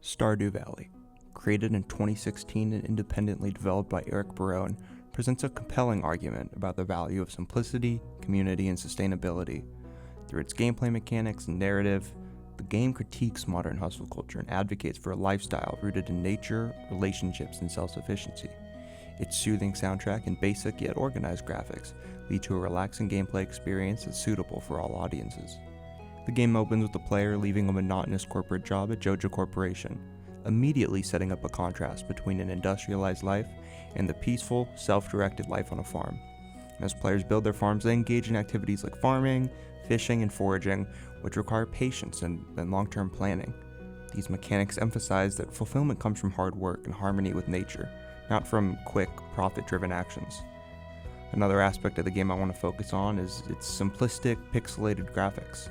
Stardew Valley, created in 2016 and independently developed by Eric Barone, presents a compelling argument about the value of simplicity, community, and sustainability. Through its gameplay mechanics and narrative, the game critiques modern hustle culture and advocates for a lifestyle rooted in nature, relationships, and self-sufficiency. Its soothing soundtrack and basic yet organized graphics lead to a relaxing gameplay experience that's suitable for all audiences. The game opens with the player leaving a monotonous corporate job at JoJo Corporation, immediately setting up a contrast between an industrialized life and the peaceful, self-directed life on a farm. As players build their farms, they engage in activities like farming, fishing, and foraging, which require patience and long-term planning. These mechanics emphasize that fulfillment comes from hard work and harmony with nature, not from quick, profit-driven actions. Another aspect of the game I want to focus on is its simplistic, pixelated graphics.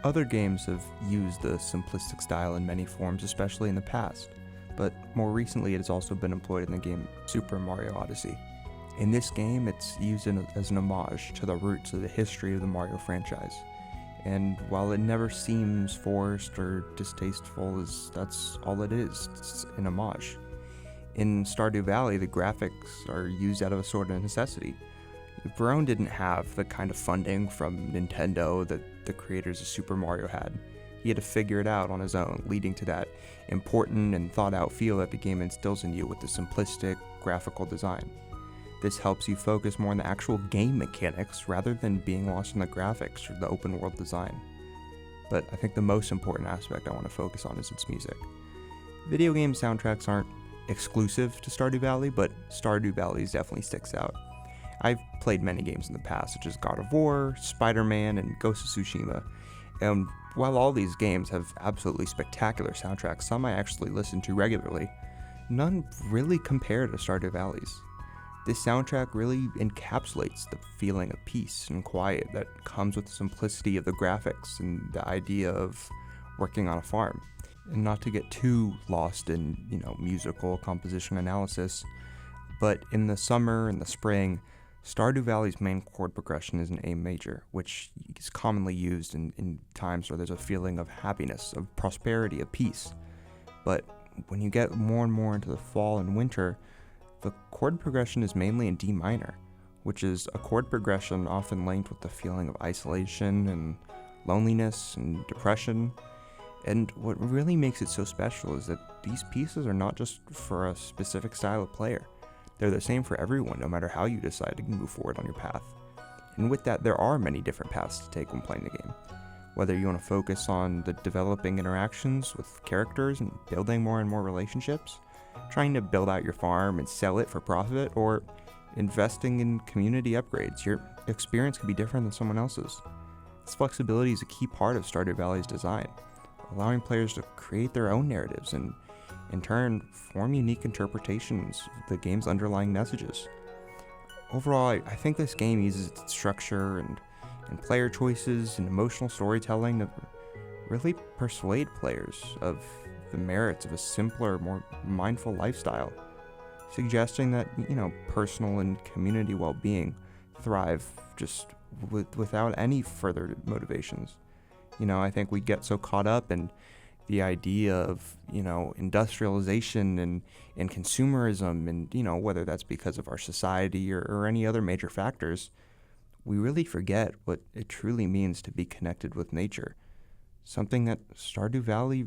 Other games have used the simplistic style in many forms, especially in the past, but more recently it has also been employed in the game Super Mario Odyssey. In this game, it's used as an homage to the roots of the history of the Mario franchise, and while it never seems forced or distasteful, that's all it is, it's an homage. In Stardew Valley, the graphics are used out of a sort of necessity. Barone didn't have the kind of funding from Nintendo that the creators of Super Mario had. He had to figure it out on his own, leading to that important and thought-out feel that the game instills in you with the simplistic, graphical design. This helps you focus more on the actual game mechanics rather than being lost in the graphics or the open-world design. But I think the most important aspect I want to focus on is its music. Video game soundtracks aren't exclusive to Stardew Valley, but Stardew Valley definitely sticks out. I've played many games in the past, such as God of War, Spider-Man, and Ghost of Tsushima, and while all these games have absolutely spectacular soundtracks, some I actually listen to regularly, none really compare to Stardew Valley's. This soundtrack really encapsulates the feeling of peace and quiet that comes with the simplicity of the graphics and the idea of working on a farm. And not to get too lost in, musical composition analysis, but in the summer and the spring, Stardew Valley's main chord progression is an A major, which is commonly used in times where there's a feeling of happiness, of prosperity, of peace. But when you get more and more into the fall and winter, the chord progression is mainly in D minor, which is a chord progression often linked with the feeling of isolation and loneliness and depression. And what really makes it so special is that these pieces are not just for a specific style of player. They're the same for everyone, no matter how you decide to move forward on your path. And with that, there are many different paths to take when playing the game. Whether you want to focus on the developing interactions with characters and building more and more relationships, trying to build out your farm and sell it for profit, or investing in community upgrades, your experience could be different than someone else's. This flexibility is a key part of Stardew Valley's design, allowing players to create their own narratives and in turn form unique interpretations of the game's underlying messages. Overall, I think this game uses its structure and player choices and emotional storytelling to really persuade players of the merits of a simpler, more mindful lifestyle, suggesting that, personal and community well-being thrive just without any further motivations. I think we get so caught up in the idea of, industrialization and consumerism and, whether that's because of our society or any other major factors, we really forget what it truly means to be connected with nature. Something that Stardew Valley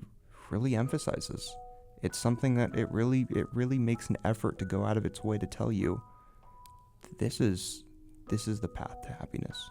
really emphasizes. It's something that it really makes an effort to go out of its way to tell you, this is the path to happiness.